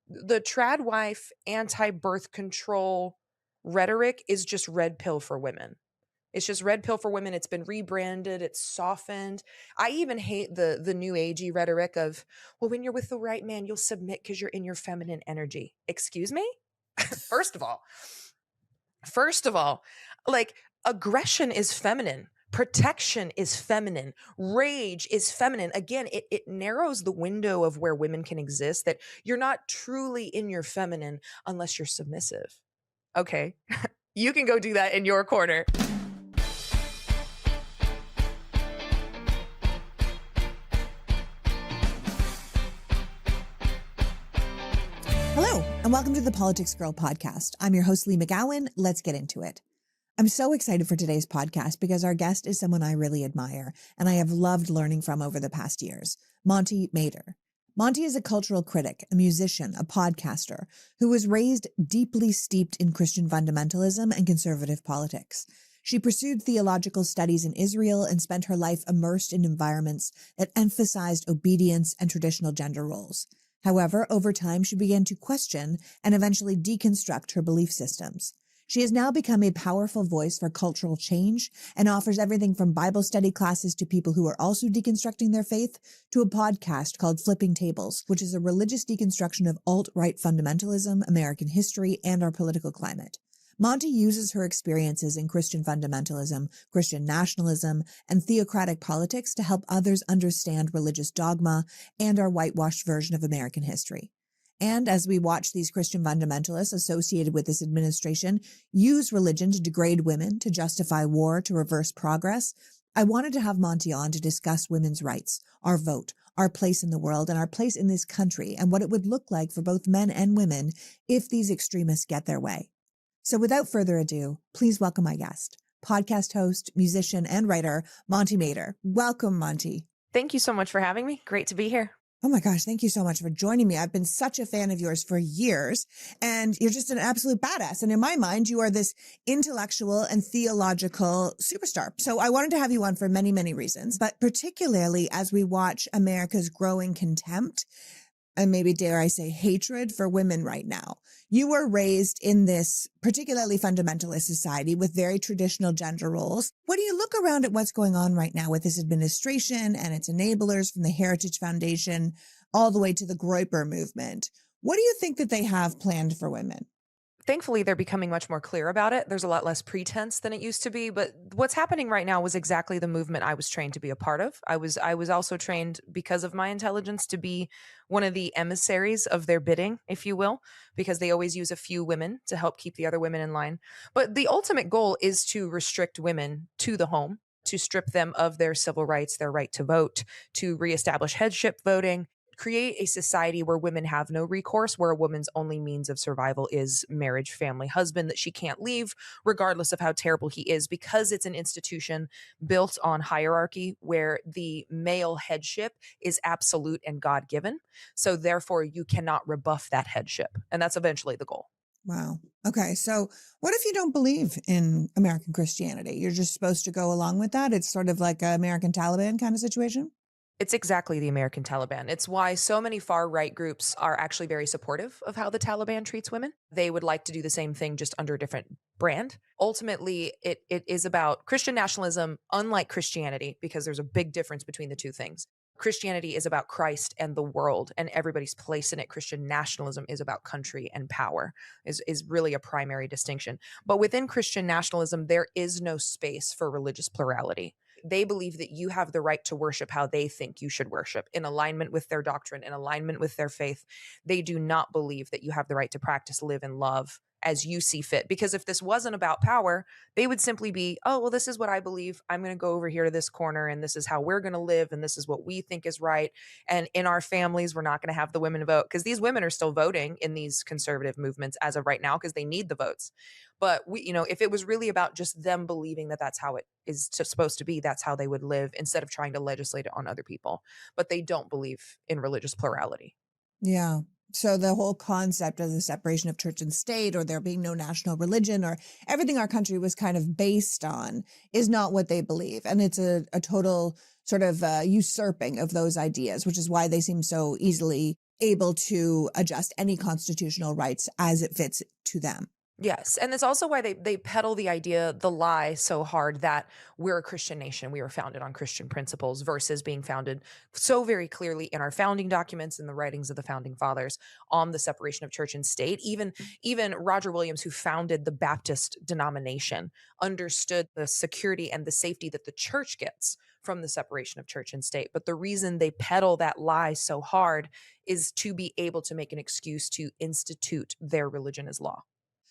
The trad wife anti-birth control rhetoric is just red pill for women. It's just red pill for women. It's been rebranded. It's softened. I even hate the new agey rhetoric of, well, when you're with the right man, you'll submit because you're in your feminine energy. Excuse me? First of all, First of all, like aggression is feminine. Protection is feminine. Rage is feminine. Again, it narrows the window of where women can exist, that you're not truly in your feminine unless you're submissive. Okay. You can go do that in your corner. Hello, and welcome to the PoliticsGirl podcast. I'm your host, Lee McGowan. Let's get into it. I'm so excited for today's podcast because our guest is someone I really admire and I have loved learning from over the past years, Monty Mader. Monty is a cultural critic, a musician, a podcaster who was raised deeply steeped in Christian fundamentalism and conservative politics. She pursued theological studies in Israel and spent her life immersed in environments that emphasized obedience and traditional gender roles. However, over time, she began to question and eventually deconstruct her belief systems. She has now become a powerful voice for cultural change and offers everything from Bible study classes to people who are also deconstructing their faith to a podcast called Flipping Tables, which is a religious deconstruction of alt-right fundamentalism, American history, and our political climate. Monty uses her experiences in Christian fundamentalism, Christian nationalism, and theocratic politics to help others understand religious dogma and our whitewashed version of American history. And as we watch these Christian fundamentalists associated with this administration use religion to degrade women, to justify war, to reverse progress, I wanted to have Monty on to discuss women's rights, our vote, our place in the world, and our place in this country, and what it would look like for both men and women if these extremists get their way. So without further ado, please welcome my guest, podcast host, musician, and writer, Monty Mader. Welcome, Monty. Thank you so much for having me. Great to be here. Oh my gosh, thank you so much for joining me. I've been such a fan of yours for years, and you're just an absolute badass. And in my mind, you are this intellectual and theological superstar. So I wanted to have you on for many, many reasons, but particularly as we watch America's growing contempt and maybe dare I say hatred for women right now. You were raised in this particularly fundamentalist society with very traditional gender roles. When you look around at what's going on right now with this administration and its enablers from the Heritage Foundation all the way to the Groyper movement, what do you think that they have planned for women? Thankfully, they're becoming much more clear about it. There's a lot less pretense than it used to be. But what's happening right now was exactly the movement I was trained to be a part of. I was also trained because of my intelligence to be one of the emissaries of their bidding, if you will, because they always use a few women to help keep the other women in line. But the ultimate goal is to restrict women to the home, to strip them of their civil rights, their right to vote, to reestablish headship voting, create a society where women have no recourse, where a woman's only means of survival is marriage, family, husband, that she can't leave regardless of how terrible he is, because it's an institution built on hierarchy where the male headship is absolute and God-given. So therefore you cannot rebuff that headship. And that's eventually the goal. Wow. Okay. So what if you don't believe in American Christianity? You're just supposed to go along with that? It's sort of like an American Taliban kind of situation? It's exactly the American Taliban. It's why so many far-right groups are actually very supportive of how the Taliban treats women. They would like to do the same thing just under a different brand. Ultimately, it is about Christian nationalism, unlike Christianity, because there's a big difference between the two things. Christianity is about Christ and the world and everybody's place in it. Christian nationalism is about country and power, is really a primary distinction. But within Christian nationalism, there is no space for religious plurality. They believe that you have the right to worship how they think you should worship, in alignment with their doctrine, in alignment with their faith. They do not believe that you have the right to practice, live, and love as you see fit. Because if this wasn't about power, they would simply be, oh, well, this is what I believe. I'm going to go over here to this corner, and this is how we're going to live, and this is what we think is right. And in our families, we're not going to have the women vote, because these women are still voting in these conservative movements as of right now, because they need the votes. But if it was really about just them believing that that's how it is supposed to be, that's how they would live, instead of trying to legislate it on other people. But they don't believe in religious plurality. Yeah. So the whole concept of the separation of church and state, or there being no national religion, or everything our country was kind of based on, is not what they believe. And it's a total sort of usurping of those ideas, which is why they seem so easily able to adjust any constitutional rights as it fits to them. Yes. And it's also why they peddle the idea, the lie so hard that we're a Christian nation. We were founded on Christian principles versus being founded so very clearly in our founding documents and the writings of the founding fathers on the separation of church and state. Even Roger Williams, who founded the Baptist denomination, understood the security and the safety that the church gets from the separation of church and state. But the reason they peddle that lie so hard is to be able to make an excuse to institute their religion as law.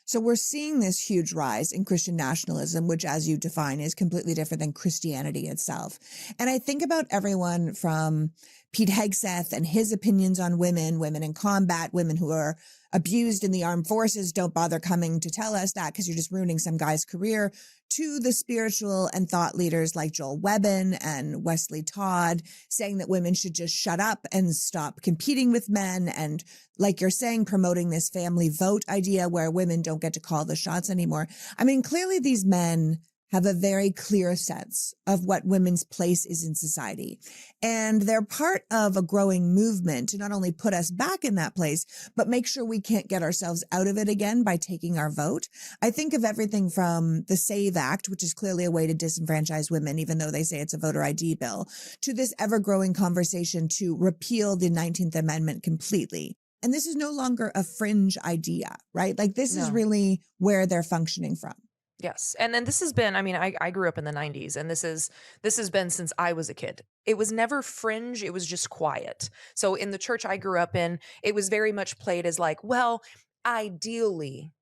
So we're seeing this huge rise in Christian nationalism, which, as you define, is completely different than Christianity itself. And I think about everyone from Pete Hegseth and his opinions on women, women in combat, women who are abused in the armed forces. Don't bother coming to tell us that because you're just ruining some guy's career, to the spiritual and thought leaders like Joel Webbon and Wesley Todd saying that women should just shut up and stop competing with men. And like you're saying, promoting this family vote idea where women don't get to call the shots anymore. I mean, clearly these men have a very clear sense of what women's place is in society. And they're part of a growing movement to not only put us back in that place, but make sure we can't get ourselves out of it again by taking our vote. I think of everything from the SAVE Act, which is clearly a way to disenfranchise women, even though they say it's a voter ID bill, to this ever-growing conversation to repeal the 19th Amendment completely. And this is no longer a fringe idea, right? Like this is really where they're functioning from. Yes. And then this has been, I mean, I grew up in the 90s, and this has been since I was a kid. It was never fringe. It was just quiet. So in the church I grew up in, it was very much played as like, well, ideally,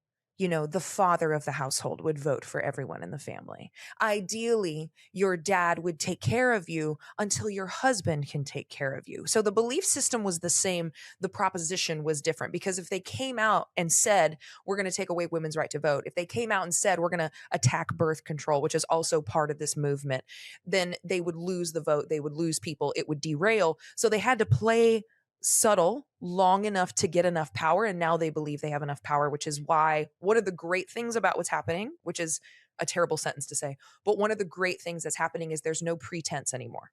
the father of the household would vote for everyone in the family. Ideally, your dad would take care of you until your husband can take care of you. So the belief system was the same. The proposition was different, because if they came out and said, we're going to take away women's right to vote, if they came out and said, we're going to attack birth control, which is also part of this movement, then they would lose the vote. They would lose people. It would derail. So they had to play subtle long enough to get enough power. And now they believe they have enough power, which is why one of the great things about what's happening, which is a terrible sentence to say, but one of the great things that's happening is there's no pretense anymore.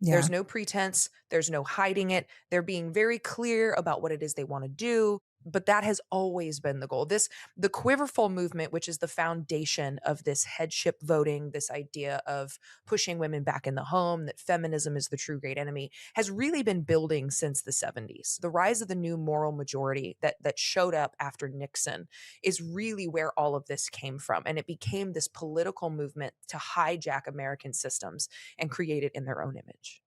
Yeah. There's no pretense. There's no hiding it. They're being very clear about what it is they want to do. But that has always been the goal. The Quiverful movement, which is the foundation of this headship voting, this idea of pushing women back in the home, that feminism is the true great enemy, has really been building since the 70s. The rise of the new moral majority that showed up after Nixon is really where all of this came from. And it became this political movement to hijack American systems and create it in their own image.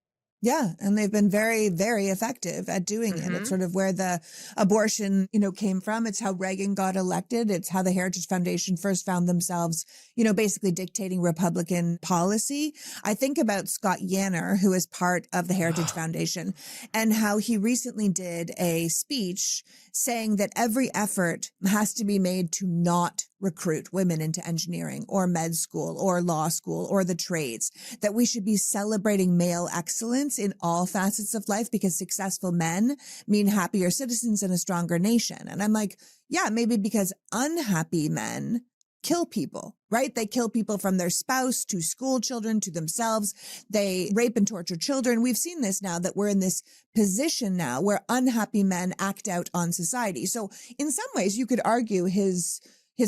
Yeah. And they've been very, very effective at doing it. It's sort of where the abortion, came from. It's how Reagan got elected. It's how the Heritage Foundation first found themselves, basically dictating Republican policy. I think about Scott Yanner, who is part of the Heritage Foundation, and how he recently did a speech saying that every effort has to be made to not recruit women into engineering or med school or law school or the trades, that we should be celebrating male excellence in all facets of life because successful men mean happier citizens and a stronger nation. And I'm like, yeah, maybe because unhappy men kill people, right? They kill people from their spouse to school children to themselves. They rape and torture children. We've seen this now, that we're in this position now where unhappy men act out on society. So in some ways you could argue his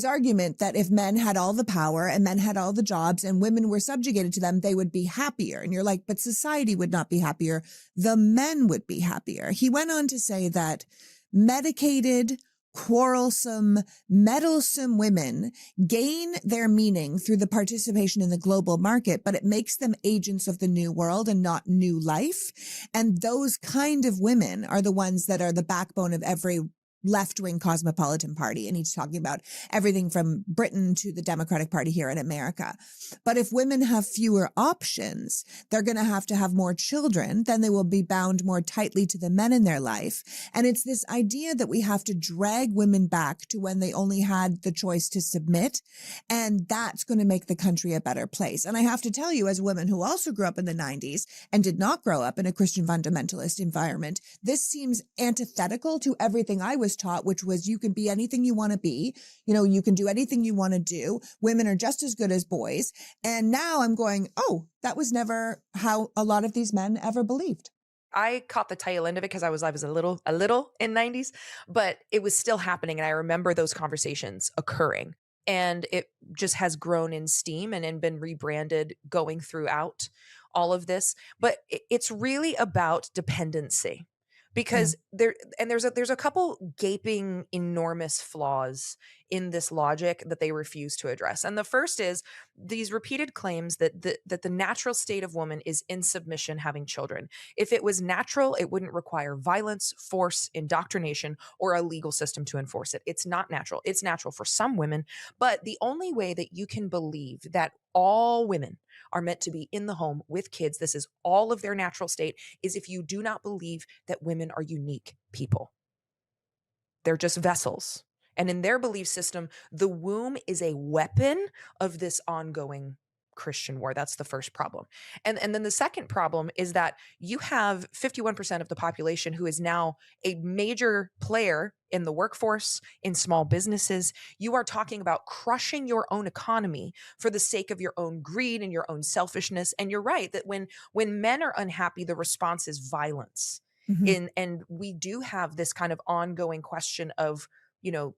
argument that if men had all the power and men had all the jobs and women were subjugated to them, they would be happier. And you're like, but society would not be happier. The men would be happier. He went on to say that medicated, quarrelsome, meddlesome women gain their meaning through the participation in the global market, but it makes them agents of the new world and not new life. And those kind of women are the ones that are the backbone of every left-wing cosmopolitan party. And he's talking about everything from Britain to the Democratic Party here in America. But if women have fewer options, they're going to have more children, then they will be bound more tightly to the men in their life. And it's this idea that we have to drag women back to when they only had the choice to submit. And that's going to make the country a better place. And I have to tell you, as a woman who also grew up in the 90s and did not grow up in a Christian fundamentalist environment, this seems antithetical to everything I was taught, which was you can be anything you want to be. You can do anything you want to do. Women are just as good as boys. And now I'm going, oh, that was never how a lot of these men ever believed. I caught the tail end of it because I was a little in 90s, but it was still happening, and I remember those conversations occurring. And it just has grown in steam and been rebranded going throughout all of this. But it's really about dependency Yeah. because there's a couple gaping enormous flaws in this logic that they refuse to address. And the first is these repeated claims that the natural state of woman is in submission having children. If it was natural, it wouldn't require violence, force, indoctrination, or a legal system to enforce it. It's not natural. It's natural for some women, but the only way that you can believe that all women are meant to be in the home with kids, this is all of their natural state, is if you do not believe that women are unique people. They're just vessels. And in their belief system, the womb is a weapon of this ongoing Christian war. That's the first problem. And then the second problem is that you have 51% of the population who is now a major player in the workforce, in small businesses. You are talking about crushing your own economy for the sake of your own greed and your own selfishness. And you're right that when men are unhappy, the response is violence. Mhm. And we do have this kind of ongoing question of,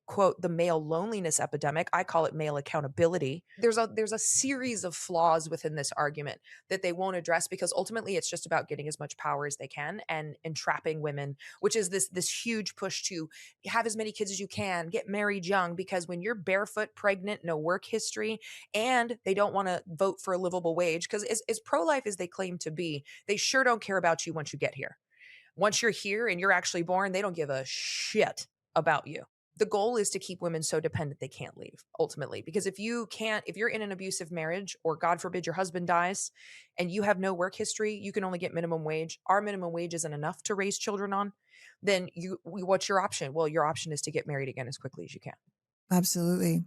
quote, the male loneliness epidemic. I call it male accountability. There's a series of flaws within this argument that they won't address because ultimately it's just about getting as much power as they can and entrapping women, which is this huge push to have as many kids as you can, get married young, because when you're barefoot, pregnant, no work history, and they don't want to vote for a livable wage, because as pro-life as they claim to be, they sure don't care about you once you get here. Once you're here and you're actually born, they don't give a shit about you. The goal is to keep women so dependent they can't leave ultimately. Because if you're in an abusive marriage, or God forbid your husband dies and you have no work history, you can only get minimum wage. Our minimum wage isn't enough to raise children on. Then what's your option? Well, your option is to get married again as quickly as you can. Absolutely.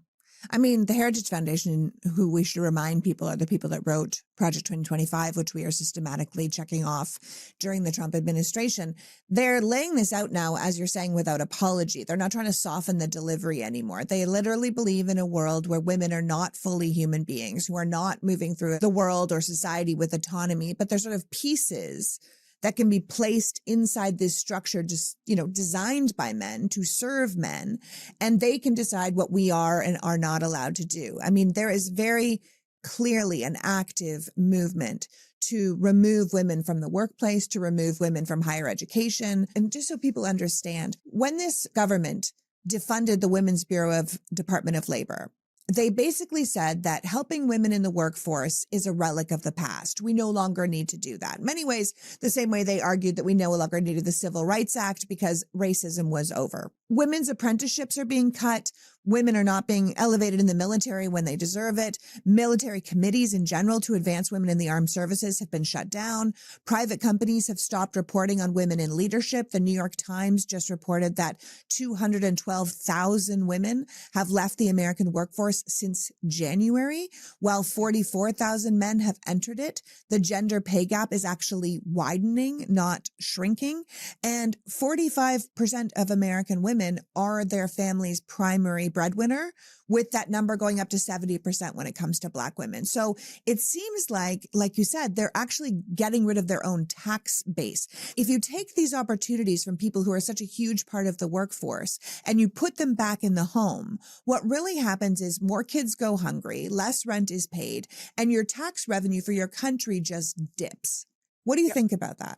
I mean, the Heritage Foundation, who we should remind people are the people that wrote Project 2025, which we are systematically checking off during the Trump administration. They're laying this out now, as you're saying, without apology. They're not trying to soften the delivery anymore. They literally believe in a world where women are not fully human beings, who are not moving through the world or society with autonomy, but they're sort of pieces that can be placed inside this structure, just, designed by men to serve men. And they can decide what we are and are not allowed to do. I mean, there is very clearly an active movement to remove women from the workplace, to remove women from higher education. And just so people understand, when this government defunded the Women's Bureau of Department of Labor, they basically said that helping women in the workforce is a relic of the past. We no longer need to do that. In many ways, the same way they argued that we no longer needed the Civil Rights Act because racism was over. Women's apprenticeships are being cut. Women are not being elevated in the military when they deserve it. Military committees in general to advance women in the armed services have been shut down. Private companies have stopped reporting on women in leadership. The New York Times just reported that 212,000 women have left the American workforce since January, while 44,000 men have entered it. The gender pay gap is actually widening, not shrinking. And 45% of American women are their family's primary breadwinner, with that number going up to 70% when it comes to Black women. So it seems like you said, they're actually getting rid of their own tax base. If you take these opportunities from people who are such a huge part of the workforce and you put them back in the home, what really happens is more kids go hungry, less rent is paid, and your tax revenue for your country just dips. What do you think about that?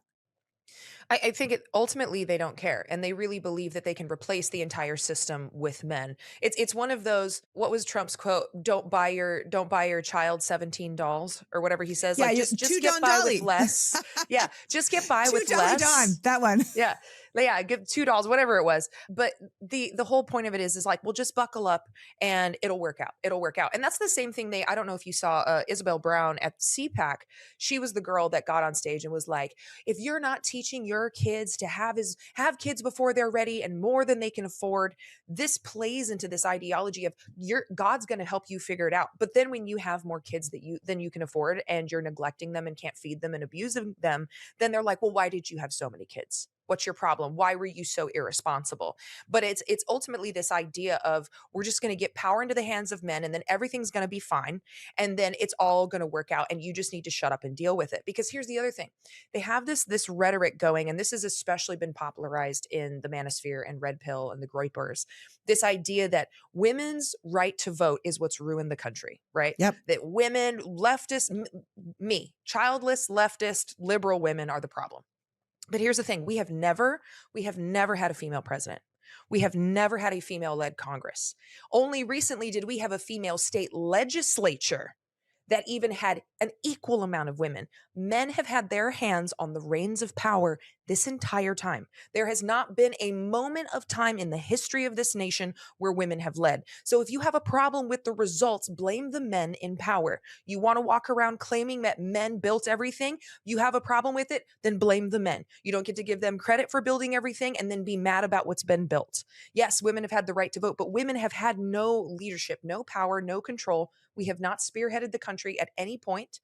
I think ultimately they don't care, and they really believe that they can replace the entire system with men. It's one of those. What was Trump's quote? Don't buy your child 17 dolls or whatever he says. Yeah, Like you, just two get Don by with Dolly. less. Yeah, just get by Two with Dolly Don, less. that one. Yeah. Yeah, give $2, whatever it was. But the whole point of it is like, well, just buckle up and it'll work out. It'll work out. And that's the same thing I don't know if you saw Isabel Brown at CPAC. She was the girl that got on stage and was like, if you're not teaching your kids to have kids before they're ready and more than they can afford, this plays into this ideology of God's going to help you figure it out. But then when you have more kids than you can afford and you're neglecting them and can't feed them and abusing them, then they're like, well, why did you have so many kids? What's your problem? Why were you so irresponsible? But it's ultimately this idea of we're just going to get power into the hands of men and then everything's going to be fine and then it's all going to work out and you just need to shut up and deal with it. Because here's the other thing. They have this rhetoric going, and this has especially been popularized in the manosphere and red pill and the groypers. This idea that women's right to vote is what's ruined the country, right? Yep. That women, leftist, childless, leftist, liberal women are the problem. But here's the thing. We have never had a female president. We have never had a female-led Congress. Only recently did we have a female state legislature that even had an equal amount of women. Men have had their hands on the reins of power this entire time. There has not been a moment of time in the history of this nation where women have led. So if you have a problem with the results, blame the men in power. You want to walk around claiming that men built everything, you have a problem with it, then blame the men. You don't get to give them credit for building everything and then be mad about what's been built. Yes, women have had the right to vote, but women have had no leadership, no power, no control. We have not spearheaded the country at any point,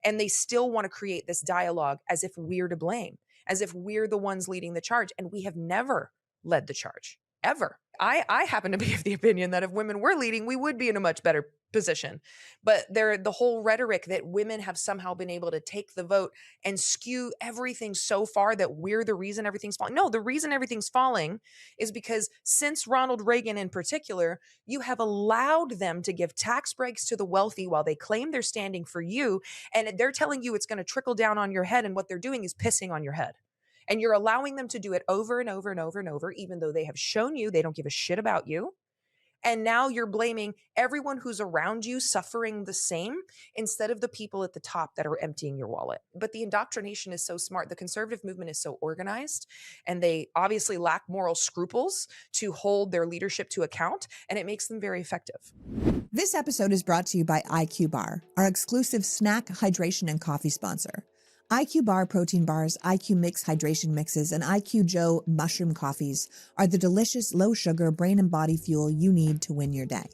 and they still want to create this dialogue as if we're to blame, as if we're the ones leading the charge, and we have never led the charge, ever. I happen to be of the opinion that if women were leading, we would be in a much better position. But the whole rhetoric that women have somehow been able to take the vote and skew everything so far that we're the reason everything's falling. No, the reason everything's falling is because since Ronald Reagan in particular, you have allowed them to give tax breaks to the wealthy while they claim they're standing for you. And they're telling you it's going to trickle down on your head. And what they're doing is pissing on your head. And you're allowing them to do it over and over and over and over, even though they have shown you they don't give a shit about you. And now you're blaming everyone who's around you suffering the same instead of the people at the top that are emptying your wallet. But the indoctrination is so smart. The conservative movement is so organized, and they obviously lack moral scruples to hold their leadership to account, and it makes them very effective. This episode is brought to you by iQBar, our exclusive snack, hydration, and coffee sponsor. iQBar protein bars, IQ Mix hydration mixes, and IQ Joe mushroom coffees are the delicious, low-sugar brain and body fuel you need to win your day.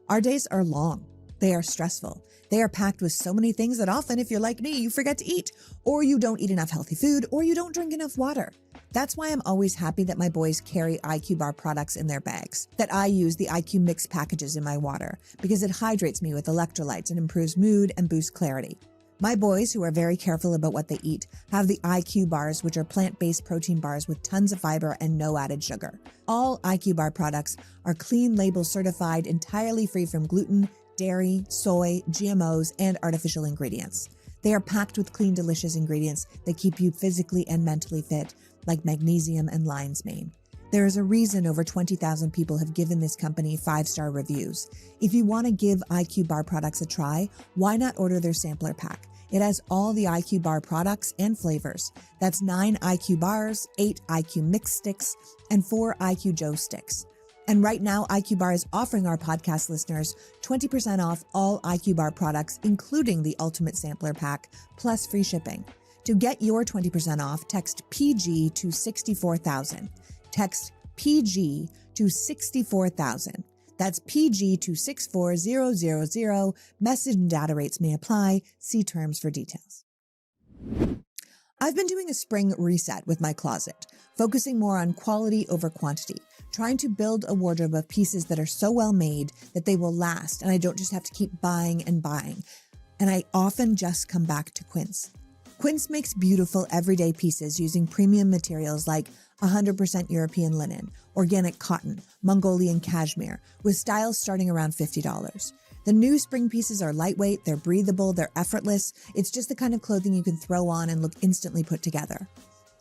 Our days are long. They are stressful. They are packed with so many things that often, if you're like me, you forget to eat, or you don't eat enough healthy food, or you don't drink enough water. That's why I'm always happy that my boys carry iQBar products in their bags, that I use the IQ Mix packages in my water, because it hydrates me with electrolytes and improves mood and boosts clarity. My boys, who are very careful about what they eat, have the IQ bars, which are plant-based protein bars with tons of fiber and no added sugar. All IQ bar products are clean label certified, entirely free from gluten, dairy, soy, GMOs, and artificial ingredients. They are packed with clean, delicious ingredients that keep you physically and mentally fit, like magnesium and lion's mane. There is a reason over 20,000 people have given this company 5-star reviews. If you want to give IQ Bar products a try, why not order their sampler pack? It has all the IQ Bar products and flavors. That's 9 IQ Bars, 8 IQ Mix sticks, and 4 IQ Joe sticks. And right now, IQ Bar is offering our podcast listeners 20% off all IQ Bar products, including the Ultimate Sampler Pack, plus free shipping. To get your 20% off, text PG to 64,000. Text PG to 64,000. That's PG to 64000. Message and data rates may apply. See terms for details. I've been doing a spring reset with my closet, focusing more on quality over quantity, trying to build a wardrobe of pieces that are so well made that they will last and I don't just have to keep buying and buying. And I often just come back to Quince. Quince makes beautiful everyday pieces using premium materials like 100% European linen, organic cotton, Mongolian cashmere, with styles starting around $50. The new spring pieces are lightweight, they're breathable, they're effortless. It's just the kind of clothing you can throw on and look instantly put together.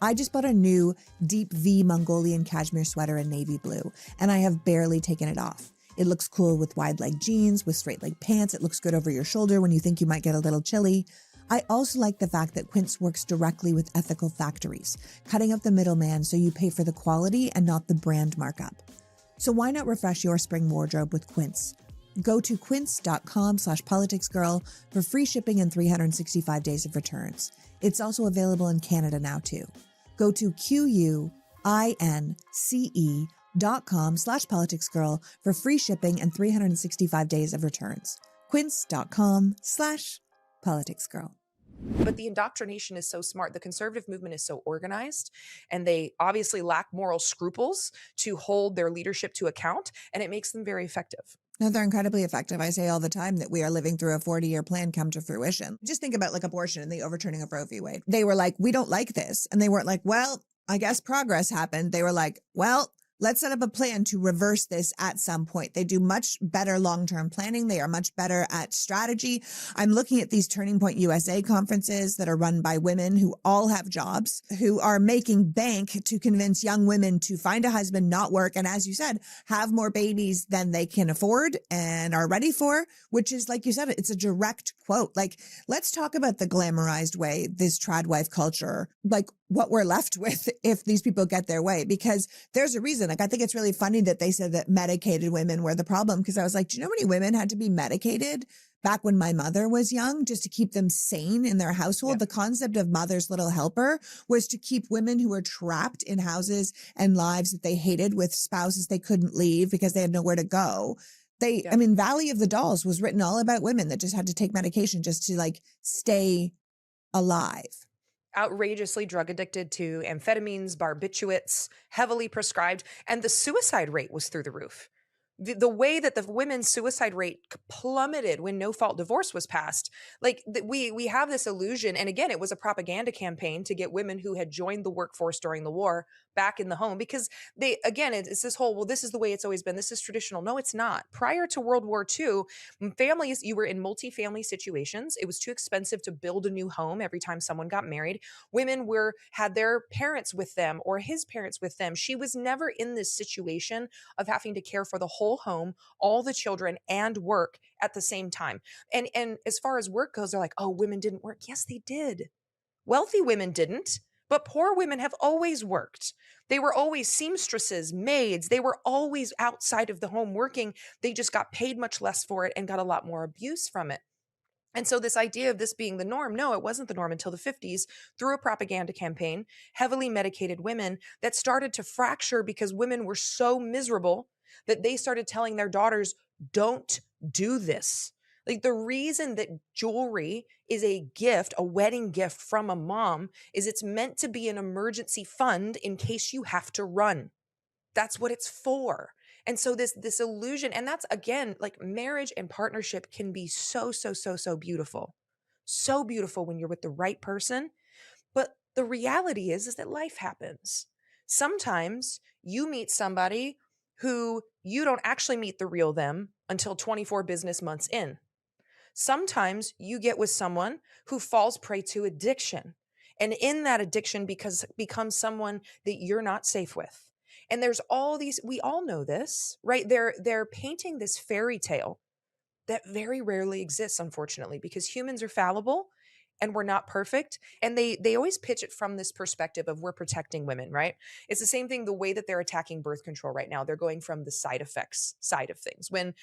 I just bought a new deep V Mongolian cashmere sweater in navy blue, and I have barely taken it off. It looks cool with wide leg jeans, with straight leg pants. It looks good over your shoulder when you think you might get a little chilly. I also like the fact that Quince works directly with ethical factories, cutting up the middleman so you pay for the quality and not the brand markup. So why not refresh your spring wardrobe with Quince? Go to quince.com/politicsgirl for free shipping and 365 days of returns. It's also available in Canada now too. Go to QUINCE.com/politicsgirl for free shipping and 365 days of returns. Quince.com/politicsgirl. But the indoctrination is so smart. The conservative movement is so organized, and they obviously lack moral scruples to hold their leadership to account, and it makes them very effective. No, they're incredibly effective. I say all the time that we are living through a 40-year plan come to fruition. Just think about like abortion and the overturning of Roe v. Wade. They were like, we don't like this. And they weren't like, well, I guess progress happened. They were like, well, let's set up a plan to reverse this at some point. They do much better long-term planning. They are much better at strategy. I'm looking at these Turning Point USA conferences that are run by women who all have jobs, who are making bank to convince young women to find a husband, not work, and as you said, have more babies than they can afford and are ready for, which is, like you said, it's a direct quote. Like, let's talk about the glamorized way, this trad wife culture, like what we're left with if these people get their way, because there's a reason. Like, I think it's really funny that they said that medicated women were the problem, because I was like, do you know how many women had to be medicated back when my mother was young just to keep them sane in their household? Yeah. The concept of mother's little helper was to keep women who were trapped in houses and lives that they hated with spouses they couldn't leave because they had nowhere to go. I mean, Valley of the Dolls was written all about women that just had to take medication just to like stay alive. Outrageously drug addicted to amphetamines, barbiturates, heavily prescribed, and the suicide rate was through the roof. The way that the women's suicide rate plummeted when no fault divorce was passed, like we have this illusion, and again, it was a propaganda campaign to get women who had joined the workforce during the war back in the home, because they, again, it's this whole, well, this is the way it's always been, this is traditional. No, it's not. Prior to World War II, families, you were in multi-family situations. It was too expensive to build a new home every time someone got married. Women had their parents with them or his parents with them. She was never in this situation of having to care for the whole home, all the children, and work at the same time. And as far as work goes, they're like, oh, women didn't work. Yes, they did. Wealthy women didn't, but poor women have always worked. They were always seamstresses, maids. They were always outside of the home working. They just got paid much less for it and got a lot more abuse from it. And so this idea of this being the norm, no, it wasn't the norm until the 50s through a propaganda campaign, heavily medicated women that started to fracture because women were so miserable that they started telling their daughters, don't do this. Like, the reason that jewelry is a gift, a wedding gift from a mom, is it's meant to be an emergency fund in case you have to run. That's what it's for. And so this illusion, and that's, again, like, marriage and partnership can be so beautiful. So beautiful when you're with the right person. But the reality is that life happens. Sometimes you meet somebody who you don't actually meet the real them until 24 business months in. Sometimes you get with someone who falls prey to addiction. And in that addiction becomes someone that you're not safe with. And there's all these, we all know this, right? They're painting this fairy tale that very rarely exists, unfortunately, because humans are fallible and we're not perfect. And they always pitch it from this perspective of we're protecting women, right? It's the same thing, the way that they're attacking birth control right now. They're going from the side effects side of things, when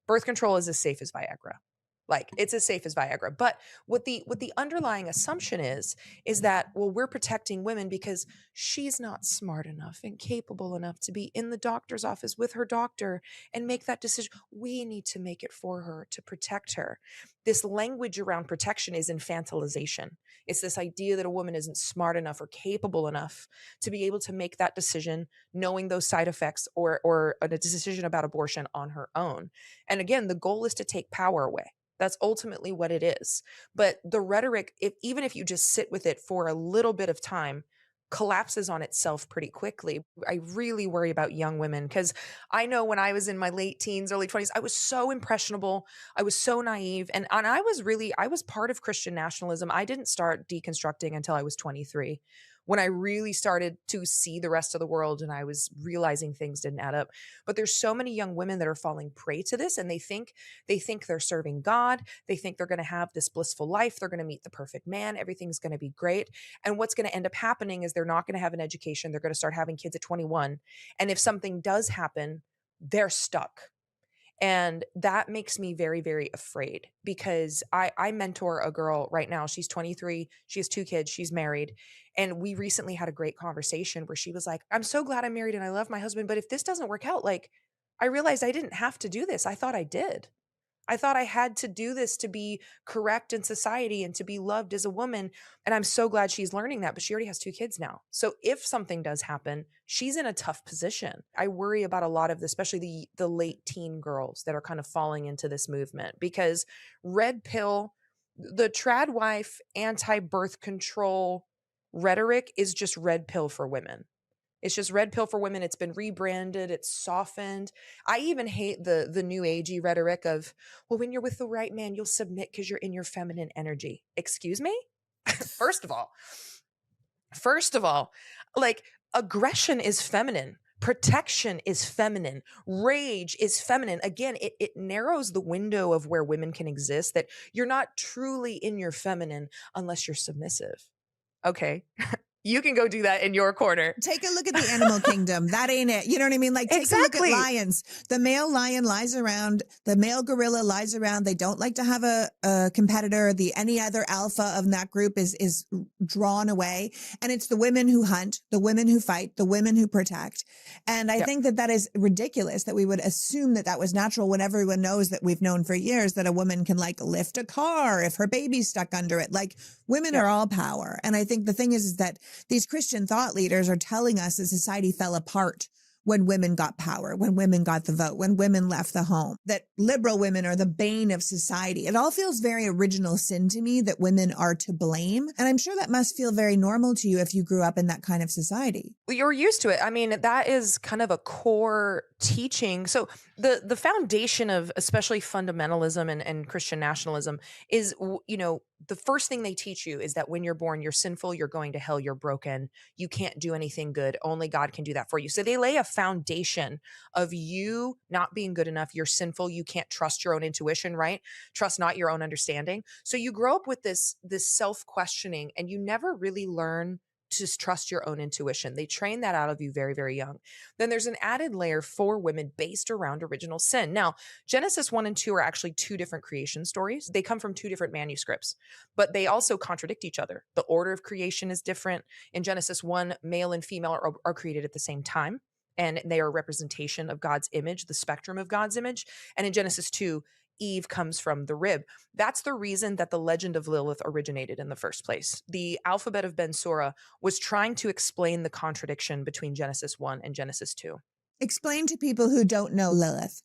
birth control is as safe as Viagra. Like, it's as safe as Viagra. But what the underlying assumption is that, well, we're protecting women because she's not smart enough and capable enough to be in the doctor's office with her doctor and make that decision. We need to make it for her to protect her. This language around protection is infantilization. It's this idea that a woman isn't smart enough or capable enough to be able to make that decision, knowing those side effects, or a decision about abortion on her own. And again, the goal is to take power away. That's ultimately what it is. But the rhetoric, even if you just sit with it for a little bit of time, collapses on itself pretty quickly. I really worry about young women, because I know when I was in my late teens, early 20s, I was so impressionable. I was so naive. And I was part of Christian nationalism. I didn't start deconstructing until I was 23, when I really started to see the rest of the world and I was realizing things didn't add up. But there's so many young women that are falling prey to this, and they think they're serving God. They think they're going to have this blissful life. They're going to meet the perfect man. Everything's going to be great. And what's going to end up happening is they're not going to have an education. They're going to start having kids at 21. And if something does happen, they're stuck. And that makes me very afraid, because I mentor a girl right now. She's 23. She has 2 kids. She's married. And we recently had a great conversation where she was like, I'm so glad I'm married and I love my husband, but if this doesn't work out, like, I realized I didn't have to do this. I thought I did. I thought I had to do this to be correct in society and to be loved as a woman. And I'm so glad she's learning that, but she already has 2 kids now. So if something does happen, she's in a tough position. I worry about a lot of, especially the late teen girls that are kind of falling into this movement, because red pill, the trad wife, anti-birth control rhetoric is just red pill for women. It's just red pill for women. It's been rebranded. It's softened. I even hate the new agey rhetoric of, well, when you're with the right man, you'll submit because you're in your feminine energy. Excuse me? First of all, like, aggression is feminine. Protection is feminine. Rage is feminine. Again, it narrows the window of where women can exist, that you're not truly in your feminine unless you're submissive. Okay. You can go do that in your corner. Take a look at the animal kingdom. That ain't it. You know what I mean? Like, take a look at lions. The male lion lies around. The male gorilla lies around. They don't like to have a competitor. Any other alpha of that group is drawn away. And it's the women who hunt, the women who fight, the women who protect. And I think that is ridiculous that we would assume that was natural when everyone knows that we've known for years that a woman can, like, lift a car if her baby's stuck under it. Like, women are all power. And I think the thing is that these Christian thought leaders are telling us that society fell apart when women got power, when women got the vote, when women left the home, that liberal women are the bane of society. It all feels very original sin to me that women are to blame. And I'm sure that must feel very normal to you if you grew up in that kind of society. Well, you're used to it. I mean, that is kind of a core teaching. So the foundation of especially fundamentalism and Christian nationalism is, the first thing they teach you is that when you're born, you're sinful, you're going to hell, you're broken, you can't do anything good. Only God can do that for you. So they lay a foundation of you not being good enough. You're sinful. You can't trust your own intuition, right? Trust not your own understanding. So you grow up with this self-questioning, and you never really learn to trust your own intuition. They train that out of you very, very young. Then there's an added layer for women based around original sin. Now, Genesis 1 and 2 are actually 2 different creation stories. They come from 2 different manuscripts, but they also contradict each other. The order of creation is different. In Genesis 1, male and female are created at the same time, and they are a representation of God's image, the spectrum of God's image. And in Genesis 2, Eve comes from the rib. That's the reason that the legend of Lilith originated in the first place. The alphabet of Ben Sura was trying to explain the contradiction between Genesis 1 and Genesis 2. Explain to people who don't know Lilith.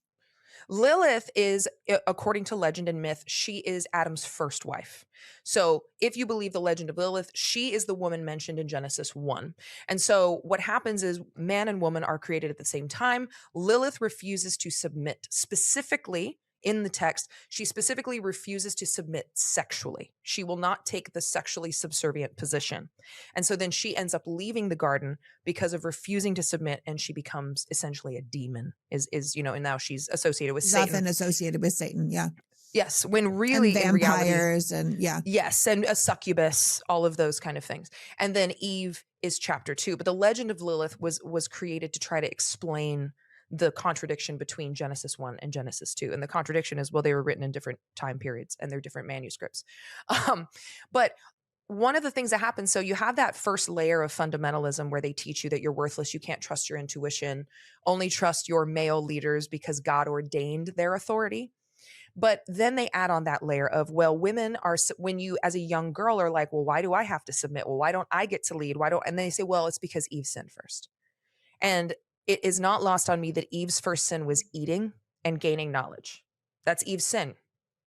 Lilith is, according to legend and myth, she is Adam's first wife. So if you believe the legend of Lilith, she is the woman mentioned in Genesis 1. And so what happens is man and woman are created at the same time. Lilith refuses to submit. Specifically, in the text, she specifically refuses to submit sexually. She will not take the sexually subservient position. And so then she ends up leaving the garden because of refusing to submit, and she becomes essentially a demon, and now she's associated with Satan. Often associated with Satan, yeah. Yes, when really and vampires in reality, and yes, and a succubus, all of those kind of things. And then Eve is chapter 2. But the legend of Lilith was created to try to explain the contradiction between Genesis 1 and Genesis 2. And the contradiction is, well, they were written in different time periods and they're different manuscripts. But one of the things that happens, so you have that first layer of fundamentalism where they teach you that you're worthless, you can't trust your intuition, only trust your male leaders because God ordained their authority. But then they add on that layer of, well, women are, when you as a young girl are like, well, why do I have to submit? Well, why don't I get to lead? And they say, well, it's because Eve sinned first. And it is not lost on me that Eve's first sin was eating and gaining knowledge. That's Eve's sin,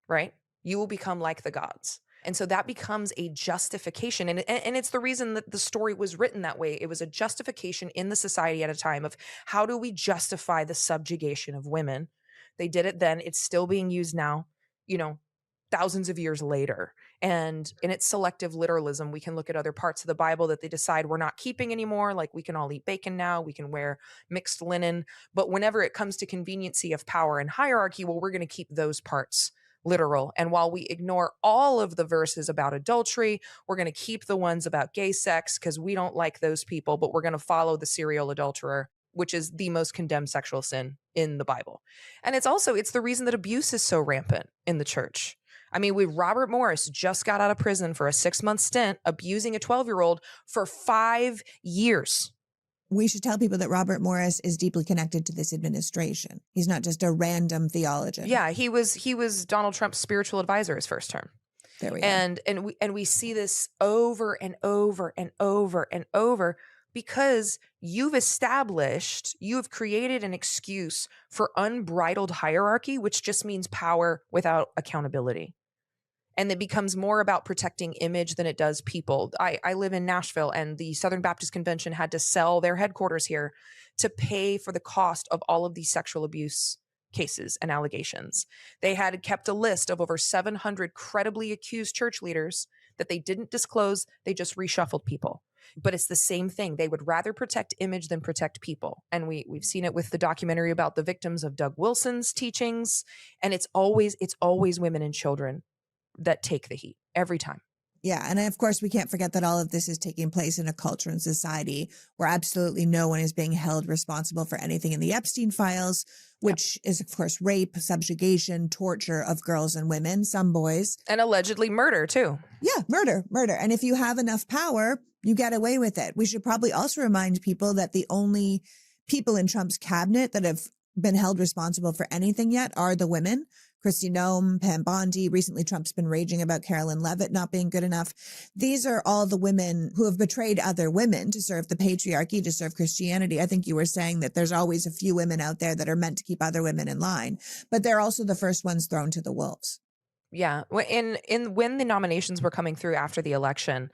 right? You will become like the gods. And so that becomes a justification. And it's the reason that the story was written that way. It was a justification in the society at a time of, how do we justify the subjugation of women? They did it then. It's still being used now, thousands of years later. And in its selective literalism, we can look at other parts of the Bible that they decide we're not keeping anymore. Like, we can all eat bacon now, we can wear mixed linen. But whenever it comes to conveniency of power and hierarchy, well, we're going to keep those parts literal. And while we ignore all of the verses about adultery, we're going to keep the ones about gay sex because we don't like those people, but we're going to follow the serial adulterer, which is the most condemned sexual sin in the Bible. And it's the reason that abuse is so rampant in the church. I mean, Robert Morris just got out of prison for a 6-month stint abusing a 12-year-old for 5 years. We should tell people that Robert Morris is deeply connected to this administration. He's not just a random theologian. Yeah, he was Donald Trump's spiritual advisor his first term. There we go. And we see this over and over and over and over because you have created an excuse for unbridled hierarchy, which just means power without accountability. And it becomes more about protecting image than it does people. I live in Nashville, and the Southern Baptist Convention had to sell their headquarters here to pay for the cost of all of these sexual abuse cases and allegations. They had kept a list of over 700 credibly accused church leaders that they didn't disclose. They just reshuffled people. But it's the same thing. They would rather protect image than protect people. And we've seen it with the documentary about the victims of Doug Wilson's teachings. And it's always women and children that take the heat every time. Yeah. And of course, we can't forget that all of this is taking place in a culture and society where absolutely no one is being held responsible for anything in the Epstein files, which is, of course, rape, subjugation, torture of girls and women, some boys. And allegedly murder, too. Yeah, murder. And if you have enough power, you get away with it. We should probably also remind people that the only people in Trump's cabinet that have been held responsible for anything yet are the women. Kristi Noem, Pam Bondi. Recently, Trump's been raging about Carolyn Levitt not being good enough. These are all the women who have betrayed other women to serve the patriarchy, to serve Christianity. I think you were saying that there's always a few women out there that are meant to keep other women in line, but they're also the first ones thrown to the wolves. Yeah. When the nominations were coming through after the election,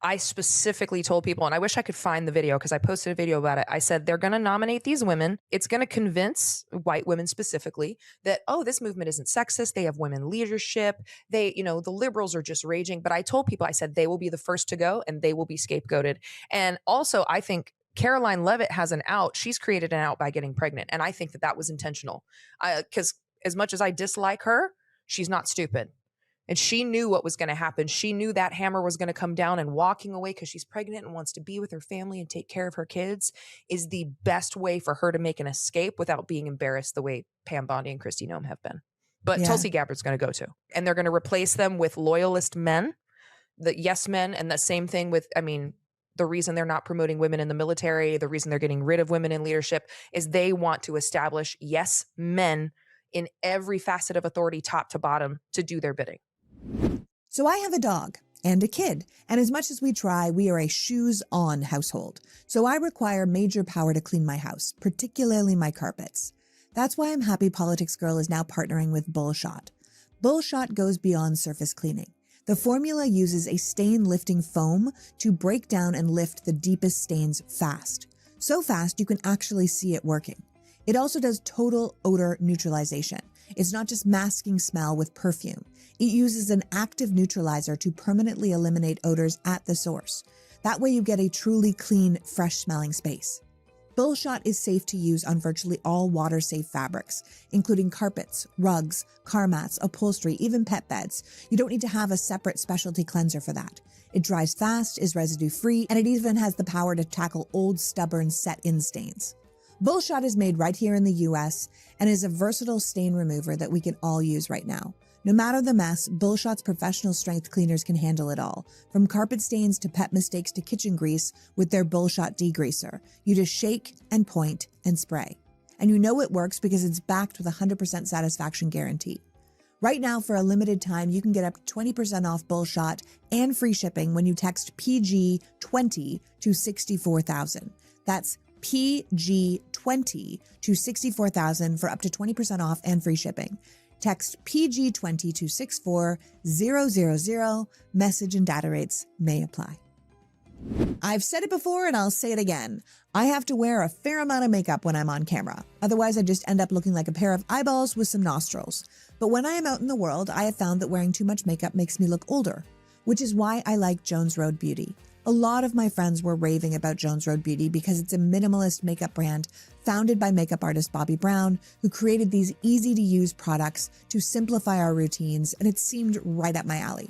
I specifically told people, and I wish I could find the video because I posted a video about it. I said, they're going to nominate these women. It's going to convince white women specifically that, oh, this movement isn't sexist. They have women leadership. The liberals are just raging. But I told people, I said, they will be the first to go and they will be scapegoated. And also, I think Caroline Levitt has an out. She's created an out by getting pregnant. And I think that was intentional because as much as I dislike her, she's not stupid. And she knew what was going to happen. She knew that hammer was going to come down, and walking away because she's pregnant and wants to be with her family and take care of her kids is the best way for her to make an escape without being embarrassed the way Pam Bondi and Kristi Noem have been. But yeah. Tulsi Gabbard's going to go too. And they're going to replace them with loyalist men, the yes men. And the same thing with, the reason they're not promoting women in the military, the reason they're getting rid of women in leadership is they want to establish yes men in every facet of authority, top to bottom, to do their bidding. So I have a dog and a kid, and as much as we try, we are a shoes-on household. So I require major power to clean my house, particularly my carpets. That's why I'm happy PoliticsGirl is now partnering with BullShot. BullShot goes beyond surface cleaning. The formula uses a stain-lifting foam to break down and lift the deepest stains fast. So fast you can actually see it working. It also does total odor neutralization. It's not just masking smell with perfume. It uses an active neutralizer to permanently eliminate odors at the source. That way you get a truly clean, fresh-smelling space. BullShot is safe to use on virtually all water-safe fabrics, including carpets, rugs, car mats, upholstery, even pet beds. You don't need to have a separate specialty cleanser for that. It dries fast, is residue-free, and it even has the power to tackle old, stubborn, set-in stains. BullShot is made right here in the US and is a versatile stain remover that we can all use right now. No matter the mess, BullShot's professional strength cleaners can handle it all. From carpet stains to pet mistakes to kitchen grease with their BullShot degreaser. You just shake and point and spray. And you know it works because it's backed with a 100% satisfaction guarantee. Right now, for a limited time, you can get up to 20% off BullShot and free shipping when you text PG20 to 64,000. That's PG20 to 64,000 for up to 20% off and free shipping. Text PG20 to 64000. Message and data rates may apply. I've said it before and I'll say it again. I have to wear a fair amount of makeup when I'm on camera. Otherwise, I just end up looking like a pair of eyeballs with some nostrils. But when I am out in the world, I have found that wearing too much makeup makes me look older, which is why I like Jones Road Beauty. A lot of my friends were raving about Jones Road Beauty because it's a minimalist makeup brand founded by makeup artist Bobbi Brown, who created these easy-to-use products to simplify our routines, and it seemed right up my alley.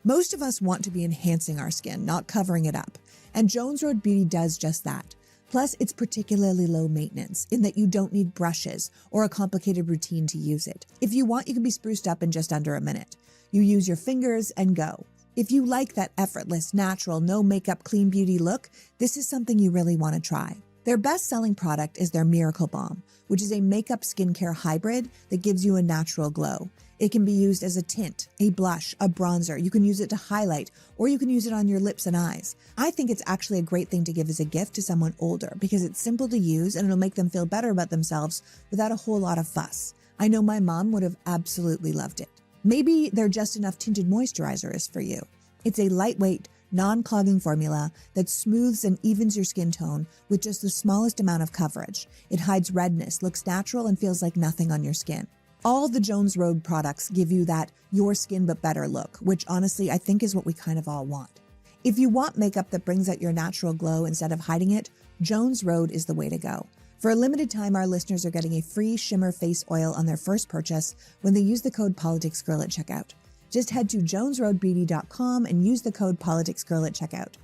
Most of us want to be enhancing our skin, not covering it up, and Jones Road Beauty does just that. Plus, it's particularly low maintenance in that you don't need brushes or a complicated routine to use it. If you want, you can be spruced up in just under a minute. You use your fingers and go. If you like that effortless, natural, no makeup, clean beauty look, this is something you really want to try. Their best-selling product is their Miracle Balm, which is a makeup skincare hybrid that gives you a natural glow. It can be used as a tint, a blush, a bronzer. You can use it to highlight, or you can use it on your lips and eyes. I think it's actually a great thing to give as a gift to someone older because it's simple to use and it'll make them feel better about themselves without a whole lot of fuss. I know my mom would have absolutely loved it. Maybe their Just Enough Tinted Moisturizer is for you. It's a lightweight, non-clogging formula that smooths and evens your skin tone with just the smallest amount of coverage. It hides redness, looks natural, and feels like nothing on your skin. All the Jones Road products give you that your skin but better look, which honestly I think is what we kind of all want. If you want makeup that brings out your natural glow instead of hiding it, Jones Road is the way to go. For a limited time, our listeners are getting a free shimmer face oil on their first purchase when they use the code PoliticsGirl at checkout. Just head to jonesroadbeauty.com and use the code PoliticsGirl at checkout.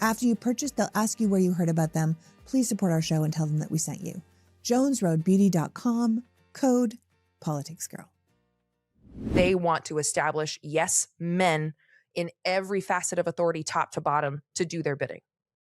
After you purchase, they'll ask you where you heard about them. Please support our show and tell them that we sent you. jonesroadbeauty.com, code PoliticsGirl. They want to establish, yes, men in every facet of authority, top to bottom, to do their bidding.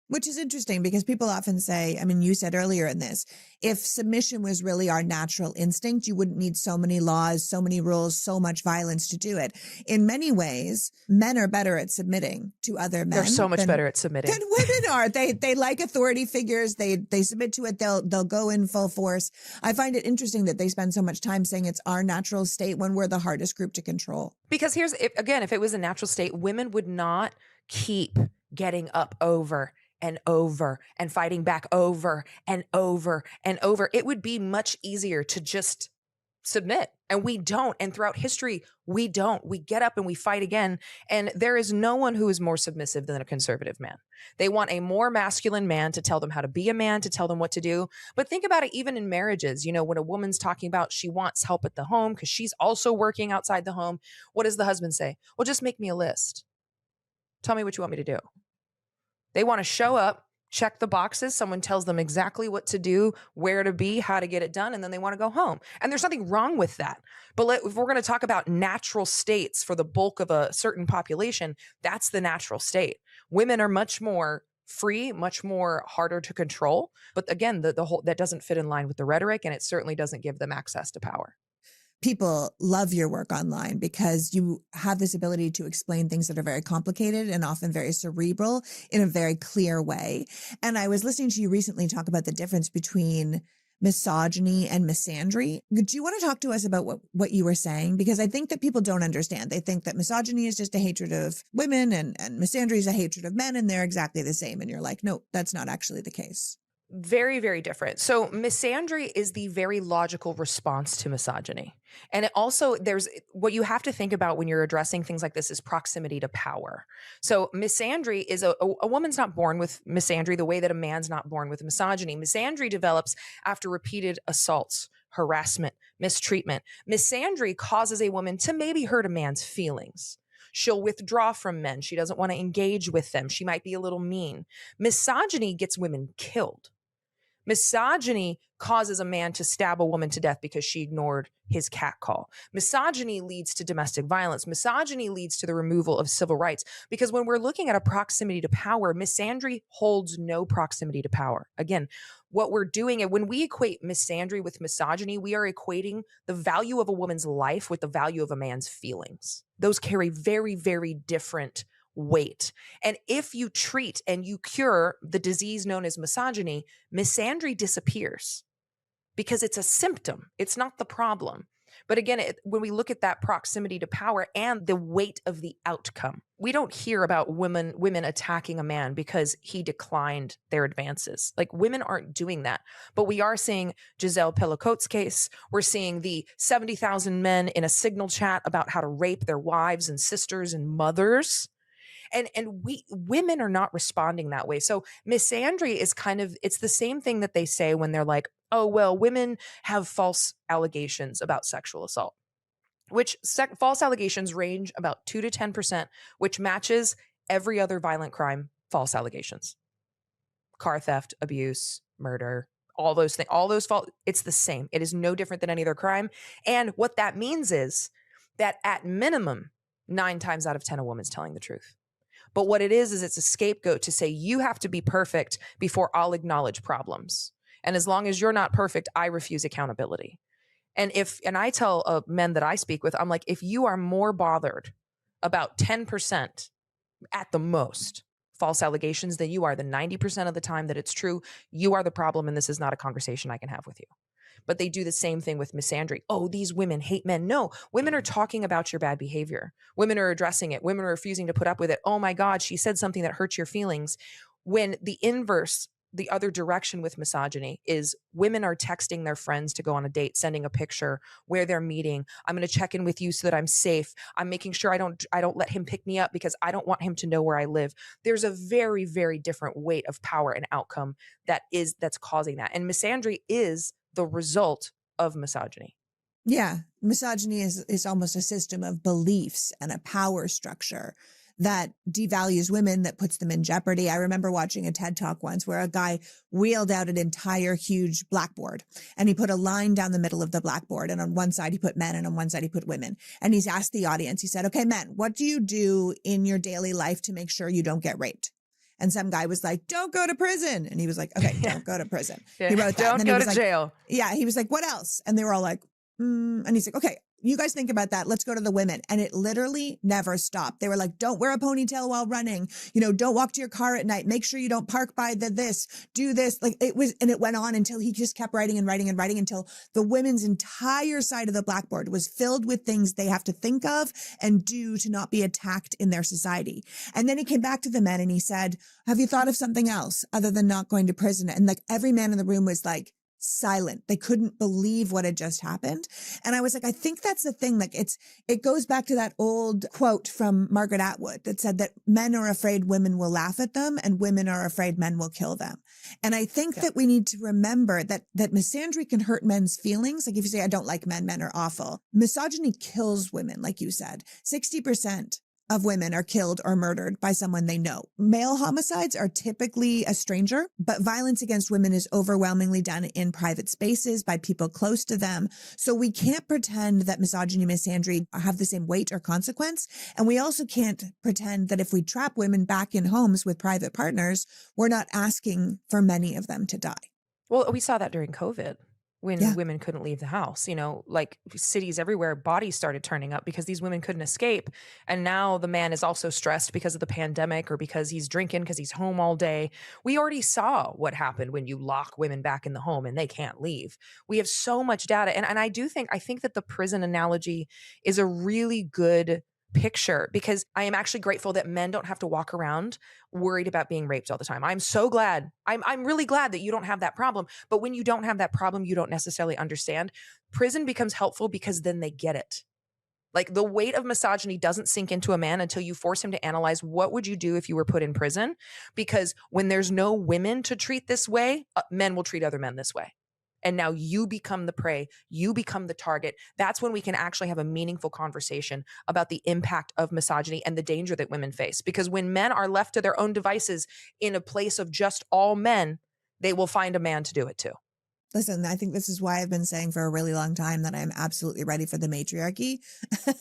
Which is interesting because people often say, I mean, you said earlier in this, if submission was really our natural instinct, you wouldn't need so many laws, so many rules, so much violence to do it. In many ways, men are better at submitting to other men. They're so much better at submitting than women are. They like authority figures. They submit to it. They'll go in full force. I find it interesting that they spend so much time saying it's our natural state when we're the hardest group to control. Because if it was a natural state, women would not keep getting up over and over and fighting back over and over and over. It would be much easier to just submit. And we don't. And throughout history, we don't. We get up and we fight again. And there is no one who is more submissive than a conservative man. They want a more masculine man to tell them how to be a man, to tell them what to do. But think about it, even in marriages, when a woman's talking about she wants help at the home because she's also working outside the home, what does the husband say? Well, just make me a list. Tell me what you want me to do. They want to show up, check the boxes. Someone tells them exactly what to do, where to be, how to get it done, and then they want to go home. And there's nothing wrong with that. But if we're going to talk about natural states for the bulk of a certain population, that's the natural state. Women are much more free, much more harder to control. But again, the whole that doesn't fit in line with the rhetoric, and it certainly doesn't give them access to power. People love your work online because you have this ability to explain things that are very complicated and often very cerebral in a very clear way. And I was listening to you recently talk about the difference between misogyny and misandry. Do you want to talk to us about what you were saying? Because I think that people don't understand. They think that misogyny is just a hatred of women and misandry is a hatred of men, and they're exactly the same. And you're like, no, that's not actually the case. Very, very different. So misandry is the very logical response to misogyny. And it also, there's what you have to think about when you're addressing things like this is proximity to power. So misandry is a woman's not born with misandry the way that a man's not born with misogyny. Misandry develops after repeated assaults, harassment, mistreatment. Misandry causes a woman to maybe hurt a man's feelings. She'll withdraw from men. She doesn't want to engage with them. She might be a little mean. Misogyny gets women killed. Misogyny causes a man to stab a woman to death because she ignored his catcall. Misogyny leads to domestic violence. Misogyny leads to the removal of civil rights. Because when we're looking at a proximity to power, misandry holds no proximity to power. Again, what we're doing, and when we equate misandry with misogyny, we are equating the value of a woman's life with the value of a man's feelings. Those carry very, very different weight. And if you treat and you cure the disease known as misogyny, misandry disappears because it's a symptom. It's not the problem. But again, when we look at that proximity to power and the weight of the outcome, we don't hear about women attacking a man because he declined their advances. Like, women aren't doing that. But we are seeing Giselle Pellicot's case. We're seeing the 70,000 men in a Signal chat about how to rape their wives and sisters and mothers. And women are not responding that way. So misandry is it's the same thing that they say when they're like, oh, well, women have false allegations about sexual assault, which false allegations range about 2 to 10%, which matches every other violent crime, false allegations, car theft, abuse, murder, all those things, all those false, it's the same. It is no different than any other crime. And what that means is that at minimum, 9 times out of 10, a woman's telling the truth. But what it is it's a scapegoat to say you have to be perfect before I'll acknowledge problems. And as long as you're not perfect, I refuse accountability. And I tell men that I speak with, I'm like, if you are more bothered about 10% at the most false allegations than you are the 90% of the time that it's true, you are the problem. And this is not a conversation I can have with you. But they do the same thing with misandry. Oh, these women hate men. No, women are talking about your bad behavior. Women are addressing it. Women are refusing to put up with it. Oh my God, she said something that hurts your feelings. When the inverse, the other direction with misogyny is women are texting their friends to go on a date, sending a picture where they're meeting. I'm going to check in with you so that I'm safe. I'm making sure I don't let him pick me up because I don't want him to know where I live. There's a very, very different weight of power and outcome that's causing that. And misandry is the result of misogyny. Yeah. Misogyny is almost a system of beliefs and a power structure that devalues women, that puts them in jeopardy. I remember watching a TED Talk once where a guy wheeled out an entire huge blackboard and he put a line down the middle of the blackboard. And on one side, he put men and on one side, he put women. And he's asked the audience, he said, okay, men, what do you do in your daily life to make sure you don't get raped? And some guy was like, don't go to prison. And he was like, okay, don't go to prison. Yeah. He wrote that. Don't and then go to like, jail. Yeah. He was like, what else? And they were all like, And he's like, okay, you guys think about that. Let's go to the women. And it literally never stopped. They were like, don't wear a ponytail while running. Don't walk to your car at night. Make sure you don't park by do this. Like it was, and it went on until he just kept writing and writing and writing until the women's entire side of the blackboard was filled with things they have to think of and do to not be attacked in their society. And then he came back to the men and he said, have you thought of something else other than not going to prison? And like every man in the room was like, silent. They couldn't believe what had just happened. And I was like, I think that's the thing. Like it goes back to that old quote from Margaret Atwood that said that men are afraid women will laugh at them and women are afraid men will kill them. And I think that we need to remember that misandry can hurt men's feelings. Like if you say, I don't like men, men are awful. Misogyny kills women. Like you said, 60% of women are killed or murdered by someone they know. Male homicides are typically a stranger, but violence against women is overwhelmingly done in private spaces by people close to them. So we can't pretend that misogyny, misandry have the same weight or consequence. And we also can't pretend that if we trap women back in homes with private partners, we're not asking for many of them to die. Well, we saw that during COVID. When women couldn't leave the house, like cities everywhere, bodies started turning up because these women couldn't escape. And now the man is also stressed because of the pandemic or because he's drinking, because he's home all day. We already saw what happened when you lock women back in the home and they can't leave. We have so much data. And I think that the prison analogy is a really good picture because I am actually grateful that men don't have to walk around worried about being raped all the time. I'm so glad. I'm really glad that you don't have that problem. But when you don't have that problem, you don't necessarily understand. Prison becomes helpful because then they get it. Like the weight of misogyny doesn't sink into a man until you force him to analyze what would you do if you were put in prison? Because when there's no women to treat this way, men will treat other men this way. And now you become the prey, you become the target. That's when we can actually have a meaningful conversation about the impact of misogyny and the danger that women face. Because when men are left to their own devices in a place of just all men, they will find a man to do it too. Listen, I think this is why I've been saying for a really long time that I'm absolutely ready for the matriarchy.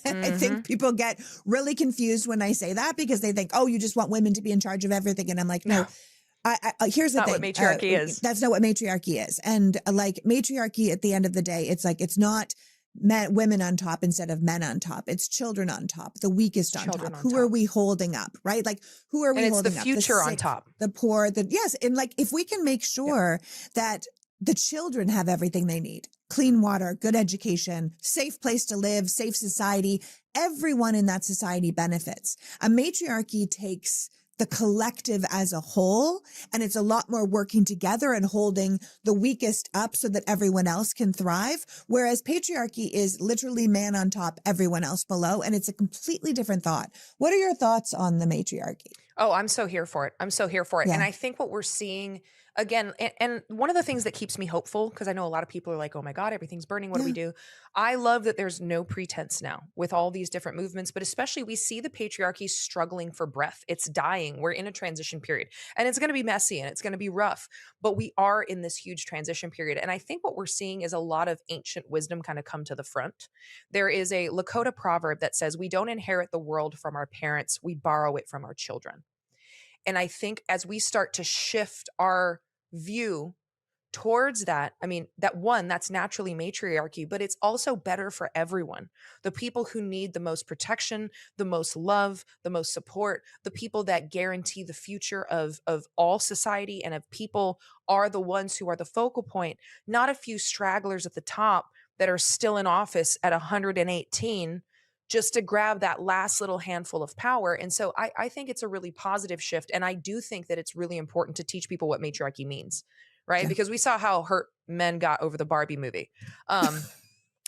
I think people get really confused when I say that because they think, oh, you just want women to be in charge of everything. And I'm like, no. Here's the thing. That's not what matriarchy is. That's not what matriarchy is. And like matriarchy at the end of the day, it's like, it's not women on top instead of men on top. It's children on top, the weakest on top. Who are we holding up, right? Like who are we holding up? And it's the future on top. The poor, yes. And like, if we can make sure that the children have everything they need, clean water, good education, safe place to live, safe society, everyone in that society benefits. A matriarchy takes the collective as a whole. And it's a lot more working together and holding the weakest up so that everyone else can thrive. Whereas patriarchy is literally man on top, everyone else below. And it's a completely different thought. What are your thoughts on the matriarchy? Oh, I'm so here for it. I'm so here for it. And Yeah. I think what we're seeing again, and one of the things that keeps me hopeful, because I know a lot of people are like, oh my God, everything's burning. What do we Yeah. do? I love that there's no pretense now with all these different movements, but especially we see the patriarchy struggling for breath. It's dying. We're in a transition period and it's going to be messy and it's going to be rough, but we are in this huge transition period. And I think what we're seeing is a lot of ancient wisdom kind of come to the front. There is a Lakota proverb that says, we don't inherit the world from our parents, we borrow it from our children. And I think as we start to shift our view towards that, I mean, that one, that's naturally matriarchy, but it's also better for everyone. The people who need the most protection, the most love, the most support, the people that guarantee the future of all society and of people are the ones who are the focal point, not a few stragglers at the top that are still in office at 118 just to grab that last little handful of power. And so I think it's a really positive shift. And I do think that it's really important to teach people what matriarchy means, right? Yeah. Because we saw how hurt men got over the Barbie movie. And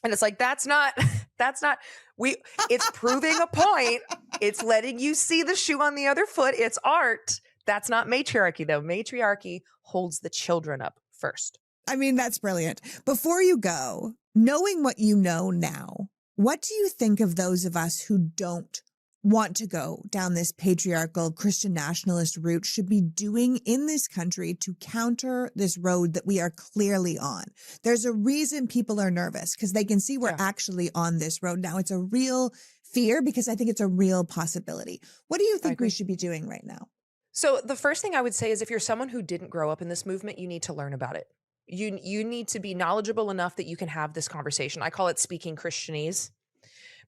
it's like, that's not, it's proving a point. It's letting you see the shoe on the other foot. It's art. That's not matriarchy though. Matriarchy holds the children up first. I mean, that's brilliant. Before you go, knowing what you know now, what do you think of those of us who don't want to go down this patriarchal Christian nationalist route should be doing in this country to counter this road that we are clearly on? There's a reason people are nervous because they can see we're actually on this road now. It's a real fear because I think it's a real possibility. What do you think we should be doing right now? So the first thing I would say is if you're someone who didn't grow up in this movement, you need to learn about it. You need to be knowledgeable enough that you can have this conversation. I call it speaking Christianese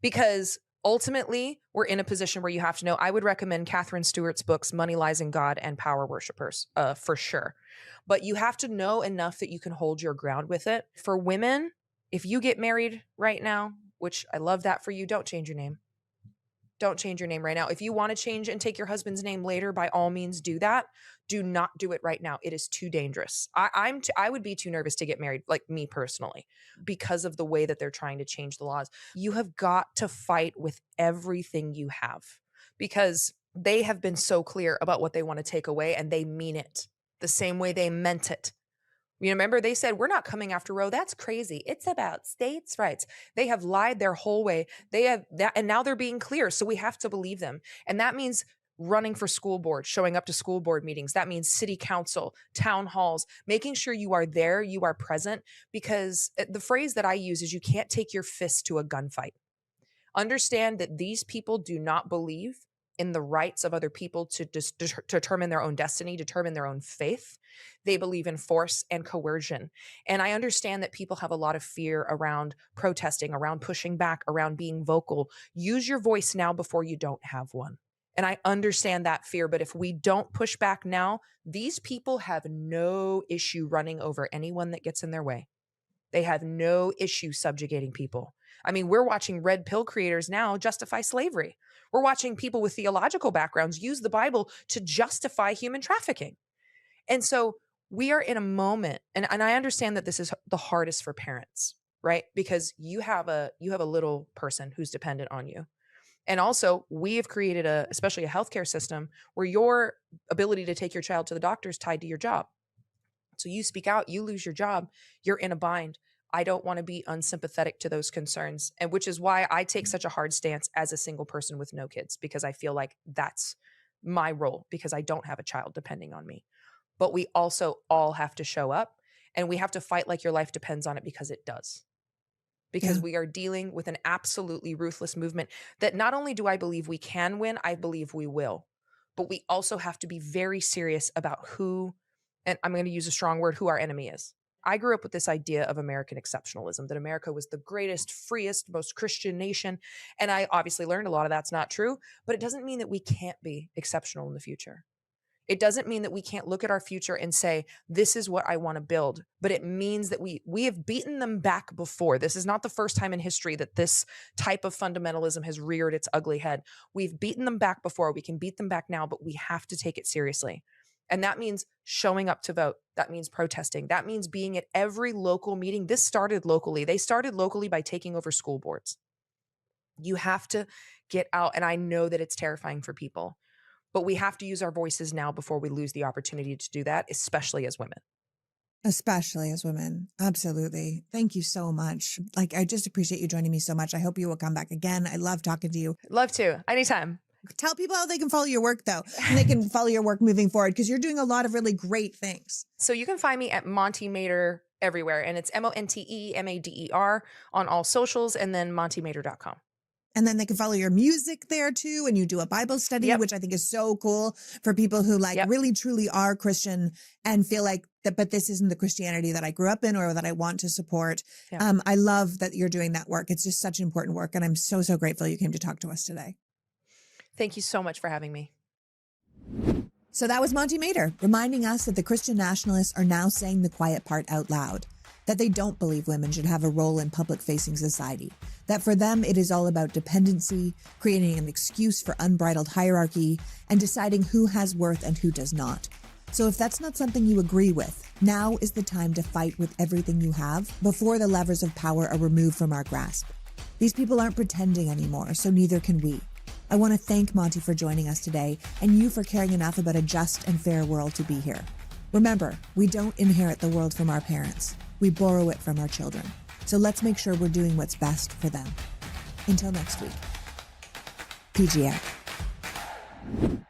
because ultimately we're in a position where you have to know. I would recommend Catherine Stewart's books, Money Lies in God and Power Worshippers, for sure. But you have to know enough that you can hold your ground with it. For women, if you get married right now, which I love that for you, don't change your name. Don't change your name right now. If you want to change and take your husband's name later, by all means do that. Do not do it right now. It is too dangerous. I would be too nervous to get married, like me personally, because of the way that they're trying to change the laws. You have got to fight with everything you have because they have been so clear about what they want to take away and they mean it the same way they meant it. You remember they said, we're not coming after Roe. That's crazy. It's about states' rights. They have lied their whole way. They have that. And now they're being clear. So we have to believe them. And that means running for school board, showing up to school board meetings. That means city council, town halls, making sure you are there, you are present, because the phrase that I use is you can't take your fist to a gunfight. Understand that these people do not believe in the rights of other people to determine their own destiny, determine their own faith. They believe in force and coercion. And I understand that people have a lot of fear around protesting, around pushing back, around being vocal. Use your voice now before you don't have one. And I understand that fear, but if we don't push back now, these people have no issue running over anyone that gets in their way. They have no issue subjugating people. I mean, we're watching red pill creators now justify slavery. We're watching people with theological backgrounds use the Bible to justify human trafficking. And so we are in a moment, and I understand that this is the hardest for parents, right? Because you have a little person who's dependent on you. And also, we have created especially a healthcare system where your ability to take your child to the doctor is tied to your job. So you speak out, you lose your job, you're in a bind. I don't want to be unsympathetic to those concerns. And which is why I take such a hard stance as a single person with no kids, because I feel like that's my role because I don't have a child depending on me. But we also all have to show up and we have to fight like your life depends on it because it does. Because we are dealing with an absolutely ruthless movement that not only do I believe we can win, I believe we will. But we also have to be very serious about who, and I'm going to use a strong word, who our enemy is. I grew up with this idea of American exceptionalism, that America was the greatest, freest, most Christian nation. And I obviously learned a lot of that's not true, but it doesn't mean that we can't be exceptional in the future. It doesn't mean that we can't look at our future and say, this is what I want to build. But it means that we have beaten them back before. This is not the first time in history that this type of fundamentalism has reared its ugly head. We've beaten them back before. We can beat them back now, but we have to take it seriously. And that means showing up to vote. That means protesting. That means being at every local meeting. This started locally. They started locally by taking over school boards. You have to get out. And I know that it's terrifying for people. but we have to use our voices now before we lose the opportunity to do that, especially as women. Especially as women. Absolutely. Thank you so much. Like, I just appreciate you joining me so much. I hope you will come back again. I love talking to you. Love to. Anytime. Tell people how they can follow your work, though, and they can follow your work moving forward, because you're doing a lot of really great things. So you can find me at Monty Mader everywhere, and it's MonteMader on all socials, and then montymader.com. And then they can follow your music there too. And you do a Bible study, Yep. which I think is so cool for people who like Yep. really truly are Christian and feel like that, but this isn't the Christianity that I grew up in or that I want to support. Yeah. I love that you're doing that work. It's just such important work. And I'm so, so grateful you came to talk to us today. Thank you so much for having me. So that was Monty Mader reminding us that the Christian nationalists are now saying the quiet part out loud, that they don't believe women should have a role in public-facing society, that for them it is all about dependency, creating an excuse for unbridled hierarchy, and deciding who has worth and who does not. So if that's not something you agree with, now is the time to fight with everything you have before the levers of power are removed from our grasp. These people aren't pretending anymore, so neither can we. I want to thank Monty for joining us today, and you for caring enough about a just and fair world to be here. Remember, we don't inherit the world from our parents. We borrow it from our children. So let's make sure we're doing what's best for them. Until next week. PGA.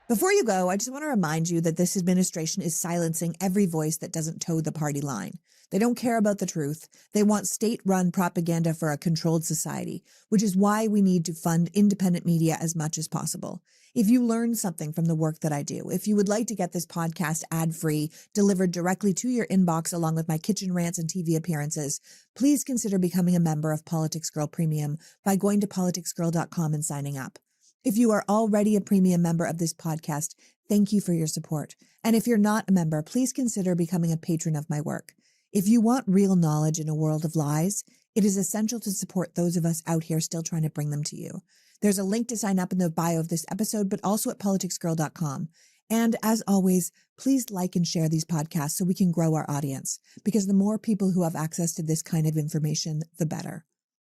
Before you go, I just want to remind you that this administration is silencing every voice that doesn't toe the party line. They don't care about the truth. They want state-run propaganda for a controlled society, which is why we need to fund independent media as much as possible. If you learned something from the work that I do, if you would like to get this podcast ad-free, delivered directly to your inbox along with my kitchen rants and TV appearances, please consider becoming a member of PoliticsGirl Premium by going to PoliticsGirl.com and signing up. If you are already a premium member of this podcast, thank you for your support. And if you're not a member, please consider becoming a patron of my work. If you want real knowledge in a world of lies, it is essential to support those of us out here still trying to bring them to you. There's a link to sign up in the bio of this episode, but also at PoliticsGirl.com. And as always, please like and share these podcasts so we can grow our audience, because the more people who have access to this kind of information, the better.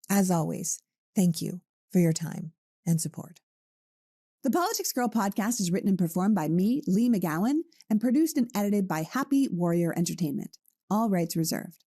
As always, thank you for your time and support. The Politics Girl podcast is written and performed by me, Lee McGowan, and produced and edited by Happy Warrior Entertainment. All rights reserved.